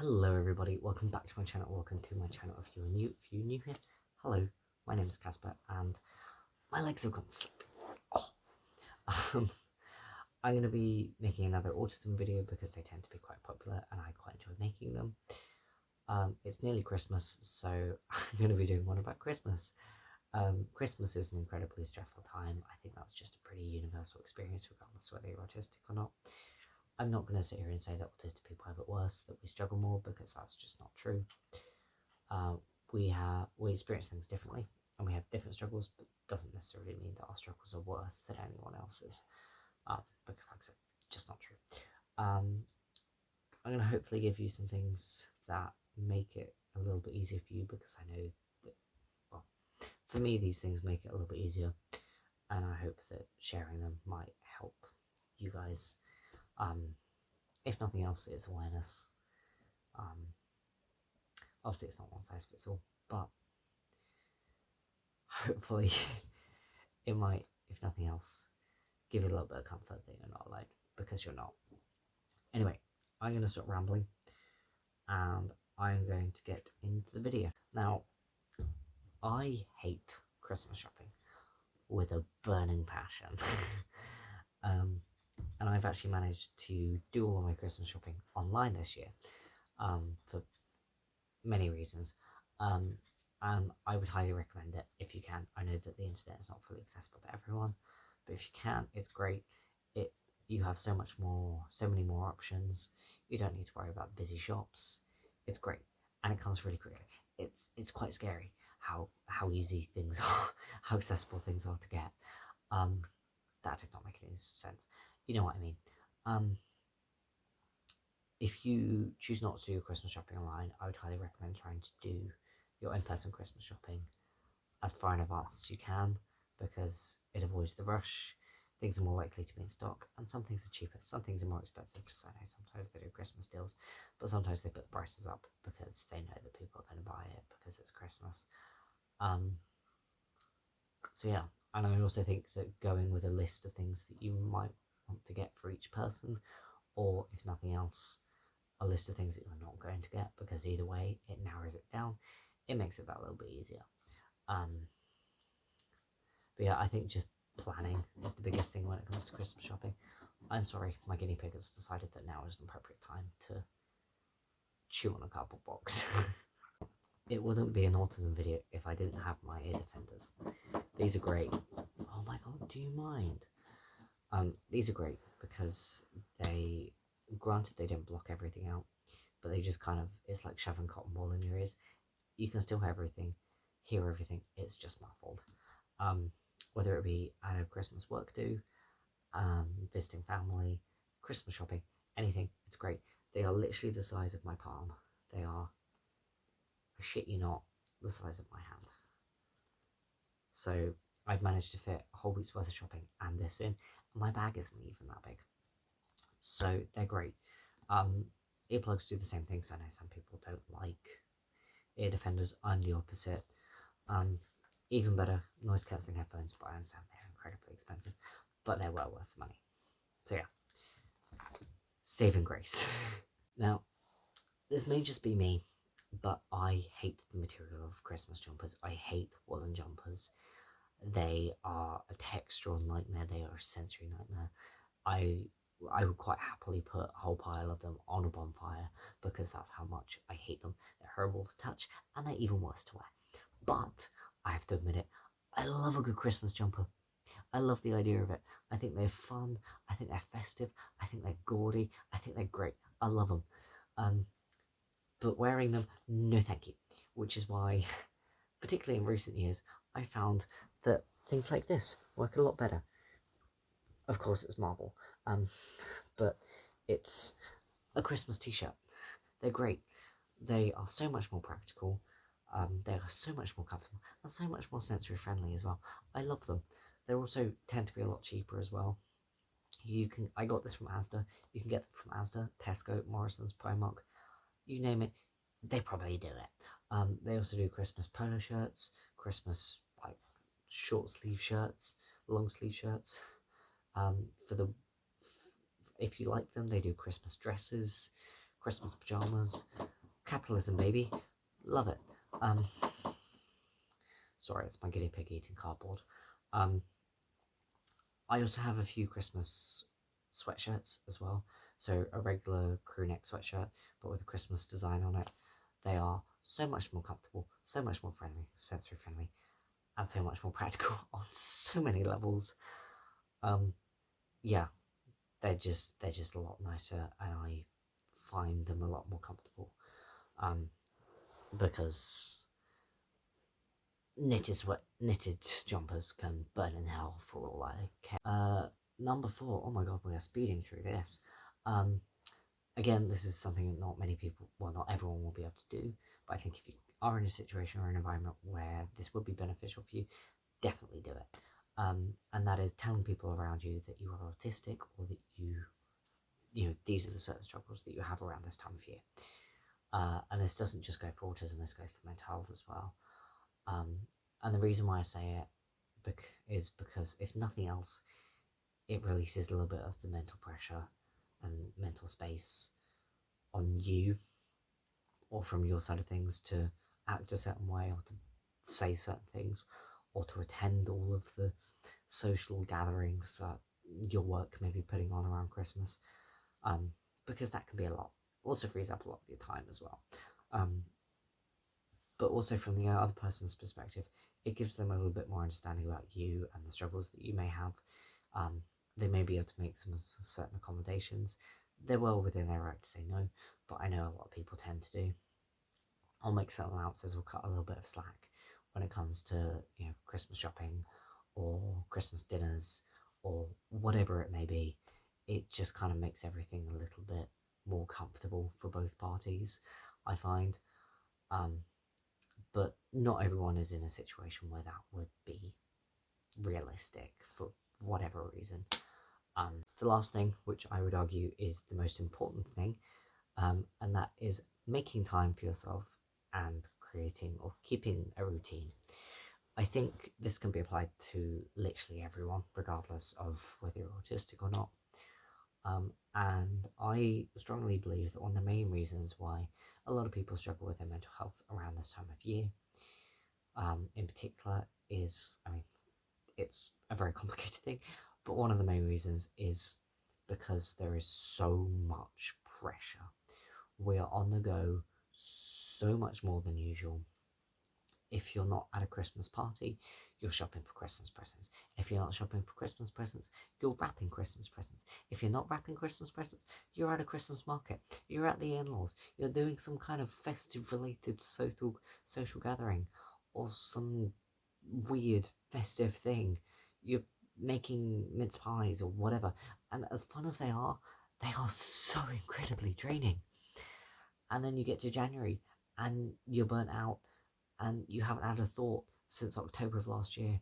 Hello everybody, welcome back to my channel, welcome to my channel if you're new here. Hello, my name is Casper and my legs have gone sleepy. I'm going to be making another autism video because they tend to be quite popular and I quite enjoy making them. It's nearly Christmas, so I'm going to be doing one about Christmas. Christmas is an incredibly stressful time. I think that's just a pretty universal experience regardless of whether you're autistic or not. I'm not going to sit here and say that autistic people have it worse, that we struggle more, because that's just not true. We experience things differently, and we have different struggles, but doesn't necessarily mean that our struggles are worse than anyone else's, because like I said, just not true. I'm going to hopefully give you some things that make it a little bit easier for you, because I know that, well, for me these things make it a little bit easier, and I hope that sharing them might help you guys. If nothing else, it's awareness. Obviously it's not one size fits all, but hopefully it might, if nothing else, give you a little bit of comfort that you're not alone, because you're not. Anyway, I'm going to stop rambling and I'm going to get into the video. Now, I hate Christmas shopping with a burning passion. And I've actually managed to do all of my Christmas shopping online this year, for many reasons. And I would highly recommend it if you can. I know that the internet is not fully accessible to everyone, but if you can, it's great. You have so many more options. You don't need to worry about busy shops. It's great, and it comes really quickly. It's quite scary how easy things are, how accessible things are to get. That did not make any sense. You know what I mean. If you choose not to do your Christmas shopping online, I would highly recommend trying to do your in-person Christmas shopping as far in advance as you can, because it avoids the rush. Things are more likely to be in stock, and some things are cheaper, some things are more expensive, because I know sometimes they do Christmas deals, but sometimes they put the prices up because they know that people are going to buy it because it's Christmas. So yeah, and I also think that going with a list of things that you might want to get for each person, or if nothing else, a list of things that you're not going to get, because either way it narrows it down, it makes it that little bit easier. But yeah, I think just planning is the biggest thing when it comes to Christmas shopping. I'm sorry, my guinea pig has decided that now is an appropriate time to chew on a cardboard box. It wouldn't be an autism video if I didn't have my ear defenders. These are great. Oh my god, do you mind? These are great because granted they don't block everything out, but they just kind of, it's like shoving cotton wool in your ears. You can still hear everything, it's just muffled. Whether it be out of Christmas work do, visiting family, Christmas shopping, anything, it's great. They are literally the size of my palm. They are, I shit you not, the size of my hand. So I've managed to fit a whole week's worth of shopping and this in, and my bag isn't even that big. So they're great. Earplugs do the same thing, so I know some people don't like ear defenders. I'm the opposite. Even better, noise cancelling headphones, but I understand they're incredibly expensive, but they're well worth the money. So yeah, saving grace. Now, this may just be me, but I hate the material of Christmas jumpers. I hate woolen jumpers. They are a textural nightmare. They are a sensory nightmare. I would quite happily put a whole pile of them on a bonfire, because that's how much I hate them. They're horrible to touch, and they're even worse to wear. But I have to admit it, I love a good Christmas jumper. I love the idea of it. I think they're fun, I think they're festive, I think they're gaudy, I think they're great. I love them. But wearing them, no thank you. Which is why, particularly in recent years, I found that things like this work a lot better. Of course it's marble, but it's a Christmas t-shirt. They're great. They are so much more practical. They are so much more comfortable and so much more sensory friendly as well. I love them. They also tend to be a lot cheaper as well. I got this from Asda. You can get them from Asda, Tesco, Morrison's, Primark, you name it, they probably do it. They also do Christmas polo shirts, Christmas like short sleeve shirts, long sleeve shirts. If you like them, they do Christmas dresses, Christmas pajamas. Capitalism, baby. Love it. Um, sorry, it's my guinea pig eating cardboard. I also have a few Christmas sweatshirts as well. So a regular crew neck sweatshirt, but with a Christmas design on it. They are so much more comfortable, so much more friendly, sensory friendly, and so much more practical on so many levels. Yeah, they're just a lot nicer, and I find them a lot more comfortable. Because knitted jumpers can burn in hell for all I care. Number 4. Oh my god, we are speeding through this. Again, this is something not many people, well, not everyone will be able to do, but I think if you are in a situation or an environment where this would be beneficial for you, definitely do it. And that is telling people around you that you are autistic, or that you know, these are the certain struggles that you have around this time of year. And this doesn't just go for autism, this goes for mental health as well. And the reason why I say it is because, if nothing else, it releases a little bit of the mental pressure and mental space on you, or from your side of things, to act a certain way, or to say certain things, or to attend all of the social gatherings that your work may be putting on around Christmas, because that can be a lot. Also frees up a lot of your time as well. But also from the other person's perspective, it gives them a little bit more understanding about you and the struggles that you may have. They may be able to make some certain accommodations. They're well within their right to say no, but I know a lot of people tend to do. I'll make certain allowances or cut a little bit of slack when it comes to, you know, Christmas shopping or Christmas dinners or whatever it may be. It just kind of makes everything a little bit more comfortable for both parties, I find. But not everyone is in a situation where that would be realistic for whatever reason. The last thing, which I would argue is the most important thing, and that is making time for yourself and creating or keeping a routine. I think this can be applied to literally everyone, regardless of whether you're autistic or not. And I strongly believe that one of the main reasons why a lot of people struggle with their mental health around this time of year, in particular, is, I mean, it's a very complicated thing, but one of the main reasons is because there is so much pressure. We are on the go so much more than usual. If you're not at a Christmas party, you're shopping for Christmas presents. If you're not shopping for Christmas presents, you're wrapping Christmas presents. If you're not wrapping Christmas presents, you're at a Christmas market. You're at the in-laws. You're doing some kind of festive-related social gathering, or some weird festive thing. You're making mince pies or whatever. And as fun as they are so incredibly draining. And then you get to January and you're burnt out, and you haven't had a thought since October of last year,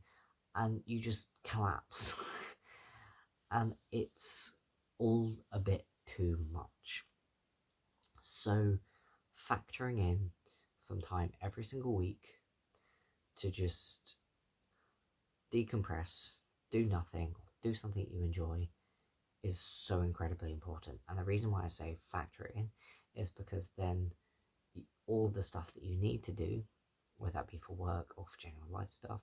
and you just collapse. And it's all a bit too much. So factoring in some time every single week to just decompress, do nothing, do something you enjoy, is so incredibly important. And the reason why I say factor it in is because then all the stuff that you need to do, whether that be for work or for general life stuff,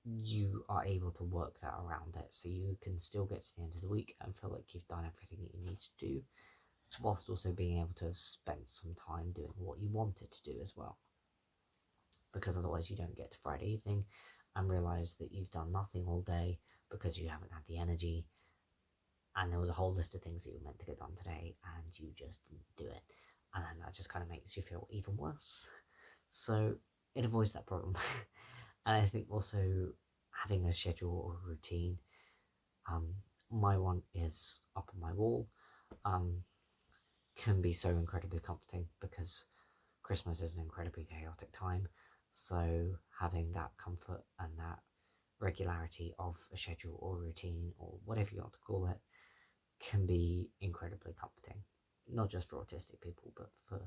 you are able to work that around it, so you can still get to the end of the week and feel like you've done everything that you need to do, whilst also being able to spend some time doing what you wanted to do as well. Because otherwise you don't get to Friday evening and realise that you've done nothing all day because you haven't had the energy, and there was a whole list of things that you were meant to get done today and you just didn't do it, and then that just kind of makes you feel even worse. So it avoids that problem. And I think also having a schedule or a routine, my one is up on my wall, can be so incredibly comforting, because Christmas is an incredibly chaotic time. So having that comfort and that regularity of a schedule or routine, or whatever you want to call it, can be incredibly comforting. Not just for autistic people, but for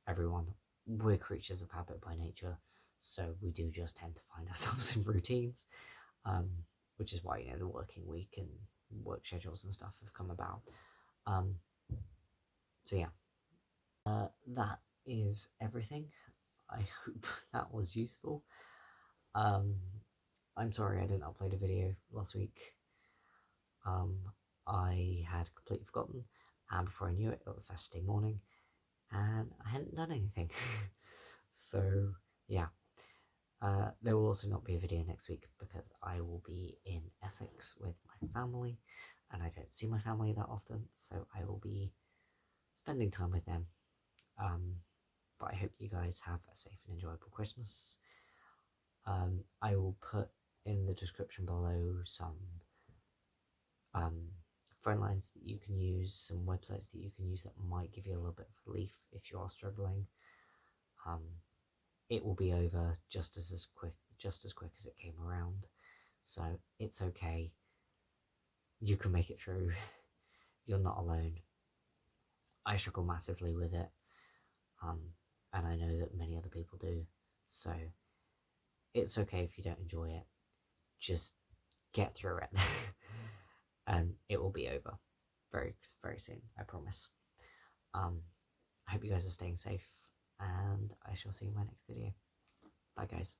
everyone. We're creatures of habit by nature, so we do just tend to find ourselves in routines, which is why, you know, the working week and work schedules and stuff have come about. So yeah, that is everything. I hope that was useful. Um, I'm sorry I didn't upload a video last week. I had completely forgotten, and before I knew it, it was Saturday morning, and I hadn't done anything. So, yeah. There will also not be a video next week because I will be in Essex with my family, and I don't see my family that often, so I will be spending time with them. But I hope you guys have a safe and enjoyable Christmas. I will put in the description below some phone lines that you can use, some websites that you can use that might give you a little bit of relief if you are struggling. It will be over just as quick as it came around, so it's okay. You can make it through. You're not alone. I struggle massively with it, and I know that many other people do, so it's okay if you don't enjoy it. Just get through it. And it will be over very, very soon, I promise. I hope you guys are staying safe, and I shall see you in my next video. Bye, guys.